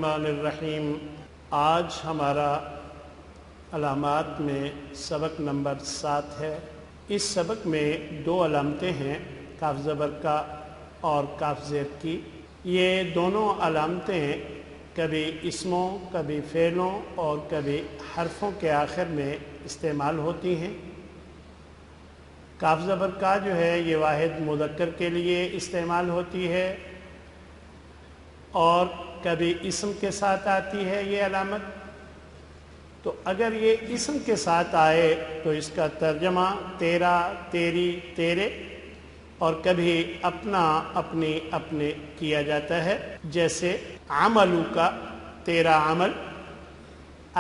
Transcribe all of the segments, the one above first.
الرحمن الرحیم۔ آج ہمارا علامات میں سبق نمبر 7 ہے۔ اس سبق میں 2 علامتیں ہیں، کاف زبر کا اور کاف زیر کی۔ یہ دونوں علامتیں کبھی اسموں، کبھی فعلوں اور کبھی حرفوں کے آخر میں استعمال ہوتی ہیں۔ کاف زبر کا جو ہے یہ واحد مذکر کے لیے استعمال ہوتی ہے اور کبھی اسم کے ساتھ آتی ہے یہ علامت۔ تو اگر یہ اسم کے ساتھ آئے تو اس کا ترجمہ تیرا، تیری، تیرے اور کبھی اپنا، اپنی، اپنے کیا جاتا ہے، جیسے عملو کا تیرا عمل،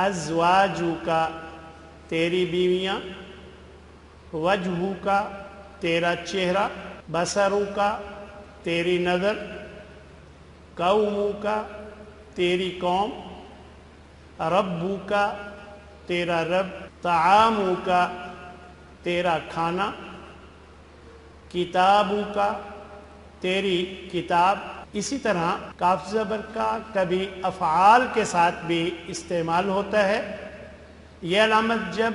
ازواجو کا تیری بیویاں، وجہو کا تیرا چہرہ، بصرو کا تیری نظر، قومو کا تیری قوم، ربو کا تیرا رب، طعامو کا تیرا کھانا، کتابو کا تیری کتاب۔ اسی طرح کاف زبر کا کبھی افعال کے ساتھ بھی استعمال ہوتا ہے۔ یہ علامت جب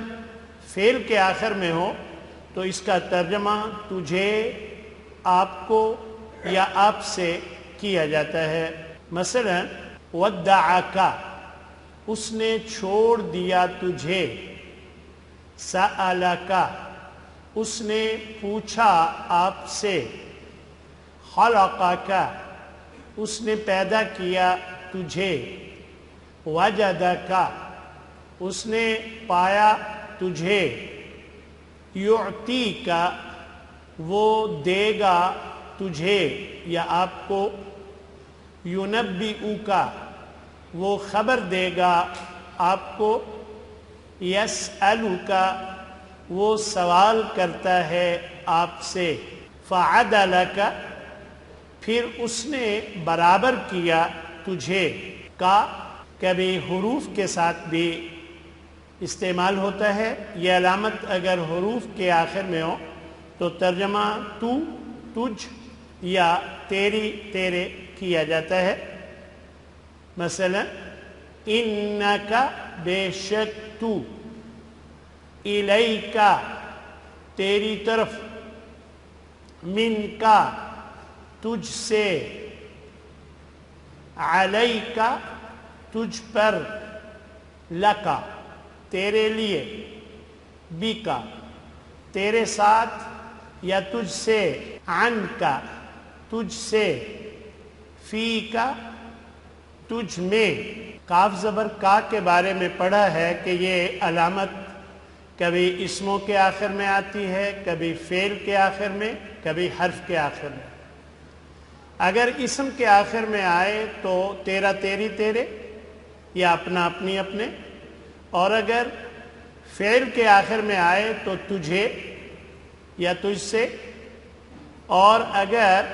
فعل کے آخر میں ہو تو اس کا ترجمہ تجھے، آپ کو یا آپ سے کیا جاتا ہے۔ مثلا ودعکا، اس نے چھوڑ دیا تجھے، سألکا، اس نے پوچھا آپ سے، خلقکا، اس نے پیدا کیا تجھے، وجدکا، اس نے پایا تجھے، یعطیکا، وہ دے گا تجھے یا آپ کو، ینبئکا، وہ خبر دے گا آپ کو، یسألکا، وہ سوال کرتا ہے آپ سے، فعدلکا، پھر اس نے برابر کیا تجھے۔ کا کبھی حروف کے ساتھ بھی استعمال ہوتا ہے۔ یہ علامت اگر حروف کے آخر میں ہو تو ترجمہ تو، تجھ یا تیری، تیرے کیا جاتا ہے۔ مثلا انکا، بے شک تو، الیکا، تیری طرف، منکا، تجھ سے، علیکا، تجھ پر، لکا، تیرے لیے، بیکا، تیرے ساتھ یا تجھ سے، عنکا، تجھ سے، فیکا، تجھ میں۔ کاف زبر کا کے بارے میں پڑھا ہے کہ یہ علامت کبھی اسموں کے آخر میں آتی ہے، کبھی فعل کے آخر میں، کبھی حرف کے آخر میں۔ اگر اسم کے آخر میں آئے تو تیرا، تیری، تیرے یا اپنا، اپنی، اپنے، اور اگر فعل کے آخر میں آئے تو تجھے یا تجھ سے، اور اگر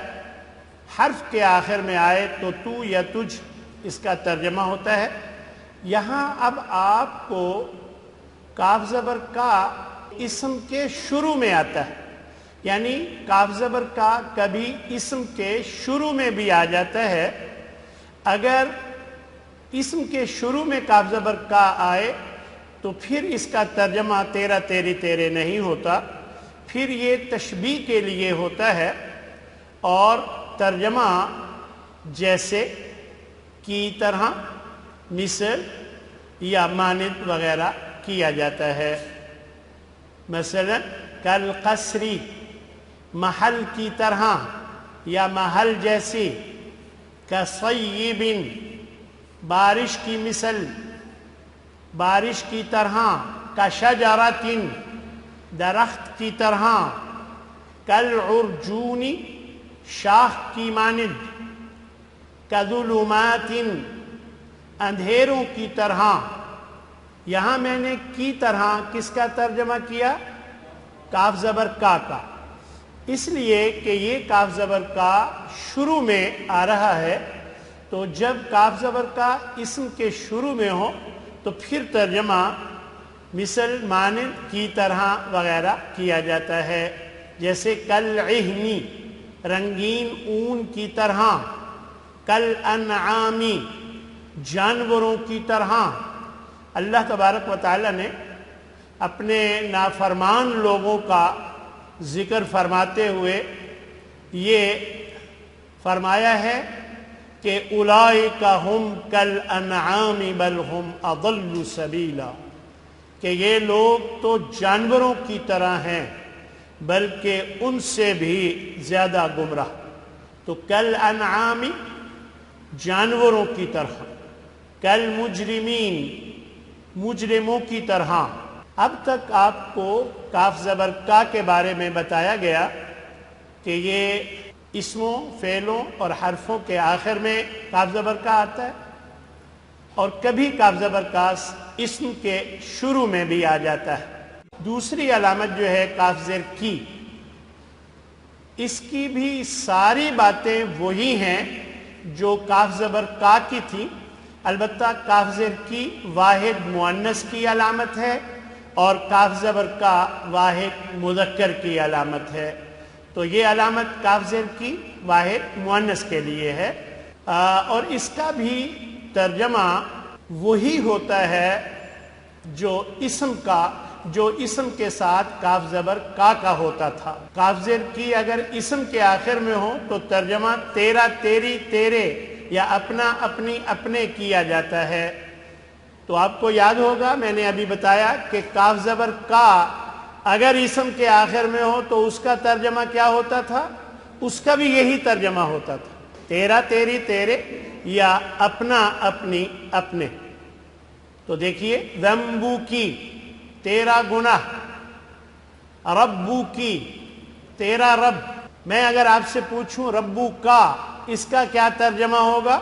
حرف کے آخر میں آئے تو تو یا تجھ، اس کا ترجمہ ہوتا ہے۔ یہاں اب آپ کو کاف زبر کا اسم کے شروع میں آتا ہے، یعنی کاف زبر کا کبھی اسم کے شروع میں بھی آ جاتا ہے۔ اگر اسم کے شروع میں کاف زبر کا آئے تو پھر اس کا ترجمہ تیرا، تیری، تیرے نہیں ہوتا، پھر یہ تشبیہ کے لیے ہوتا ہے اور ترجمہ جیسے، کی طرح، مثل یا مانند وغیرہ کیا جاتا ہے۔ مثلا کالقصری، محل کی طرح یا محل جیسی، کصیب، بارش کی مثل، بارش کی طرح، کشجرۃ، درخت کی طرح، کالعرجون، شاخ کی مانند، کظلمات، اندھیروں کی طرح۔ یہاں میں نے کی طرح کس کا ترجمہ کیا؟ کاف زبر کا اس لیے کہ یہ کاف زبر کا شروع میں آ رہا ہے، تو جب کاف زبر کا اسم کے شروع میں ہو تو پھر ترجمہ مثل، مانند، کی طرح وغیرہ کیا جاتا ہے، جیسے کالعہن، رنگین اون کی طرح، کالانعام، جانوروں کی طرح۔ اللہ تبارک و تعالی نے اپنے نافرمان لوگوں کا ذکر فرماتے ہوئے یہ فرمایا ہے کہ اولئک ہم کالانعام بل ہم اضل سبیلا، کہ یہ لوگ تو جانوروں کی طرح ہیں بلکہ ان سے بھی زیادہ گمراہ۔ تو کالانعام جانوروں کی طرح، کالمجرمین مجرموں کی طرح۔ اب تک آپ کو کاف زبر کا کے بارے میں بتایا گیا کہ یہ اسموں، فعلوں اور حرفوں کے آخر میں کاف زبر کا آتا ہے، اور کبھی کاف زبر کا اسم کے شروع میں بھی آ جاتا ہے۔ دوسری علامت جو ہے کاف زیر کی، اس کی بھی ساری باتیں وہی ہیں جو کاف زبر کا کی تھی، البتہ کاف زیر کی واحد مؤنث کی علامت ہے اور کاف زبر کا واحد مذکر کی علامت ہے۔ تو یہ علامت کاف زیر کی واحد مؤنث کے لیے ہے، اور اس کا بھی ترجمہ وہی ہوتا ہے جو اسم کے ساتھ کاف زبر کا ہوتا تھا۔ کاف زیر کی اگر اسم کے آخر میں ہو تو ترجمہ تیرا، تیری، تیرے یا اپنا، اپنی، اپنے کیا جاتا ہے۔ تو آپ کو یاد ہوگا میں نے ابھی بتایا کہ کاف زبر کا اگر اسم کے آخر میں ہو تو اس کا ترجمہ کیا ہوتا تھا؟ اس کا بھی یہی ترجمہ ہوتا تھا، تیرا، تیری، تیرے یا اپنا، اپنی، اپنے۔ تو دیکھیے، ذنبو کی تیرا گناہ، ربو کی تیرا رب۔ میں اگر آپ سے پوچھوں ربو کا، اس کا کیا ترجمہ ہوگا؟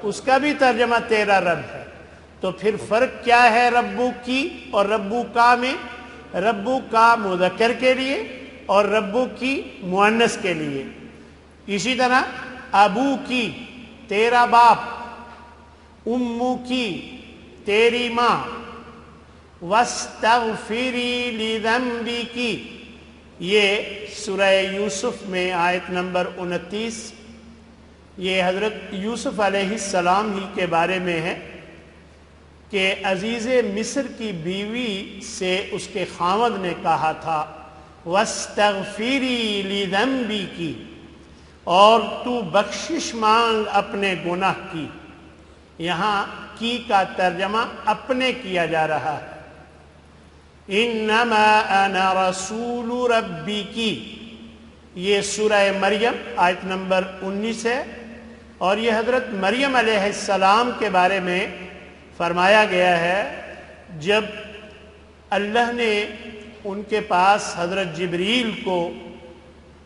اس کا بھی ترجمہ تیرا رب ہے۔ تو پھر فرق کیا ہے ربو کی اور ربو کا میں؟ ربو کا مذکر کے لیے اور ربو کی مؤنث کے لیے۔ اسی طرح ابو کی تیرا باپ، امو کی تیری ماں، واستغفری لذنبک، یہ سورہ یوسف میں آیت نمبر 29، یہ حضرت یوسف علیہ السلام ہی کے بارے میں ہے کہ عزیز مصر کی بیوی سے اس کے خاوند نے کہا تھا واستغفری لذنبک، اور تو بخشش مانگ اپنے گناہ کی۔ یہاں کی کا ترجمہ اپنے کیا جا رہا ہے۔ انما انا رسول ربک، یہ سورہ مریم آیت نمبر 19 ہے، اور یہ حضرت مریم علیہ السلام کے بارے میں فرمایا گیا ہے جب اللہ نے ان کے پاس حضرت جبریل کو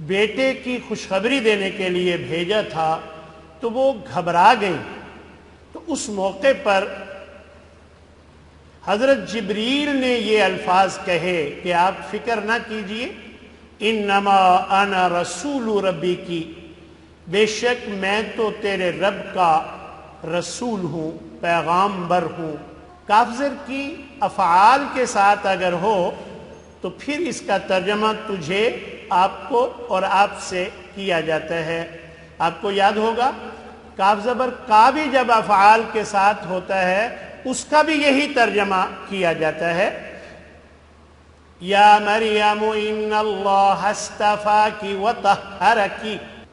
بیٹے کی خوشخبری دینے کے لیے بھیجا تھا تو وہ گھبرا گئی۔ تو اس موقع پر حضرت جبریل نے یہ الفاظ کہے کہ آپ فکر نہ کیجئے، انما انا رسول ربک، بے شک میں تو تیرے رب کا رسول ہوں، پیغامبر ہوں۔ کاف زیر کی افعال کے ساتھ اگر ہو تو پھر اس کا ترجمہ تجھے، آپ کو اور آپ سے کیا جاتا ہے۔ آپ کو یاد ہوگا کاف زبر کا بھی جب افعال کے ساتھ ہوتا ہے اس کا بھی یہی ترجمہ کیا جاتا ہے۔ یا مریم ان اللہ اصطفاک وطہرک،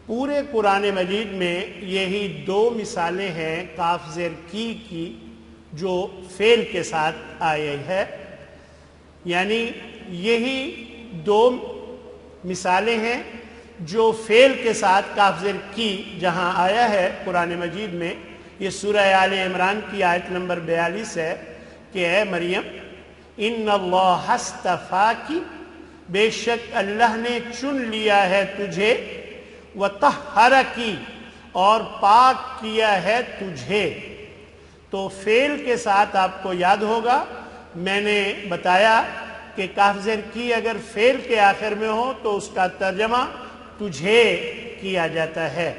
پورے قرآن مجید میں یہی دو مثالیں ہیں کاف زیر کی جو فعل کے ساتھ آئی ہے، یعنی یہی دو مثالیں ہیں جو فعل کے ساتھ کاف زیر کی جہاں آیا ہے قرآن مجید میں۔ یہ سورہ آل عمران کی آیت نمبر 42 ہے کہ اے مریم ان اللہ اصطفاک، بے شک اللہ نے چن لیا ہے تجھے، وطہرک، اور پاک کیا ہے تجھے۔ تو فعل کے ساتھ آپ کو یاد ہوگا میں نے بتایا کہ کاف زیر کی اگر فعل کے آخر میں ہو تو اس کا ترجمہ تجھے کیا جاتا ہے،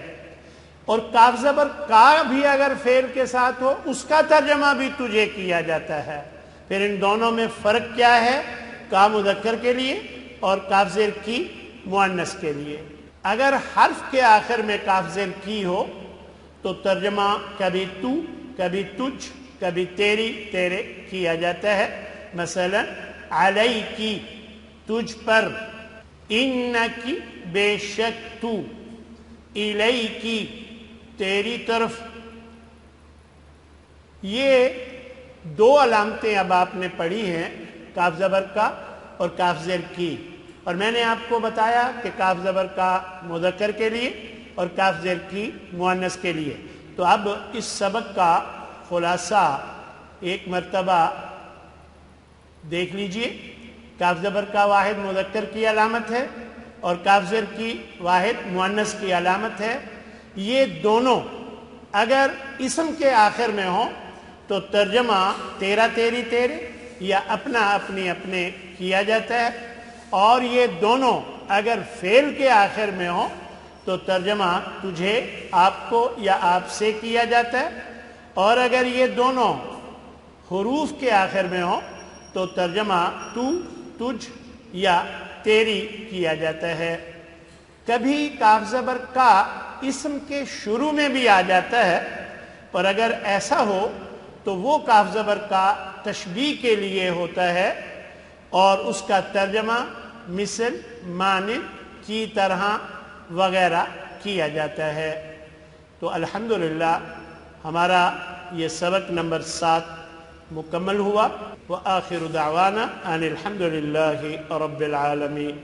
اور کاف زبر کا بھی اگر فعل کے ساتھ ہو اس کا ترجمہ بھی تجھے کیا جاتا ہے۔ پھر ان دونوں میں فرق کیا ہے؟ کا مذکر کے لیے اور کاف زیر کی مؤنث کے لیے۔ اگر حرف کے آخر میں کاف زیر کی ہو تو ترجمہ کبھی تو کبھی تجھ کبھی تیری تیرے کیا جاتا ہے. مثلا علیکی تجھ پر، انکی بے شک تو، الیکی تیری طرف. یہ دو علامتیں اب آپ نے پڑھی ہیں، کاف زبر کا اور کاف زیر کی. اور میں نے آپ کو بتایا کہ کاف زبر کا مذکر کے لیے اور کاف زیر کی مؤنث کے لیے. تو اب اس سبق کا خلاصہ ایک مرتبہ دیکھ لیجئے. کاف زبر کا واحد مذکر کی علامت ہے اور کاف زیر کی واحد مؤنث کی علامت ہے. یہ دونوں اگر اسم کے آخر میں ہوں تو ترجمہ تیرا تیری تیرے یا اپنا اپنی اپنے کیا جاتا ہے، اور یہ دونوں اگر فعل کے آخر میں ہوں تو ترجمہ تجھے آپ کو یا آپ سے کیا جاتا ہے، اور اگر یہ دونوں حروف کے آخر میں ہوں تو ترجمہ تو تجھ یا تیری کیا جاتا ہے. کبھی کاف زبر کا اسم کے شروع میں بھی آ جاتا ہے، پر اگر ایسا ہو تو وہ کاف زبر کا تشبیہ کے لیے ہوتا ہے اور اس کا ترجمہ مثل، مانند، کی طرح وغیرہ کیا جاتا ہے. تو الحمدللہ ہمارا یہ سبق نمبر 7 مکمل ہوا. وآخر دعوانا ان الحمدللہ رب العالمین.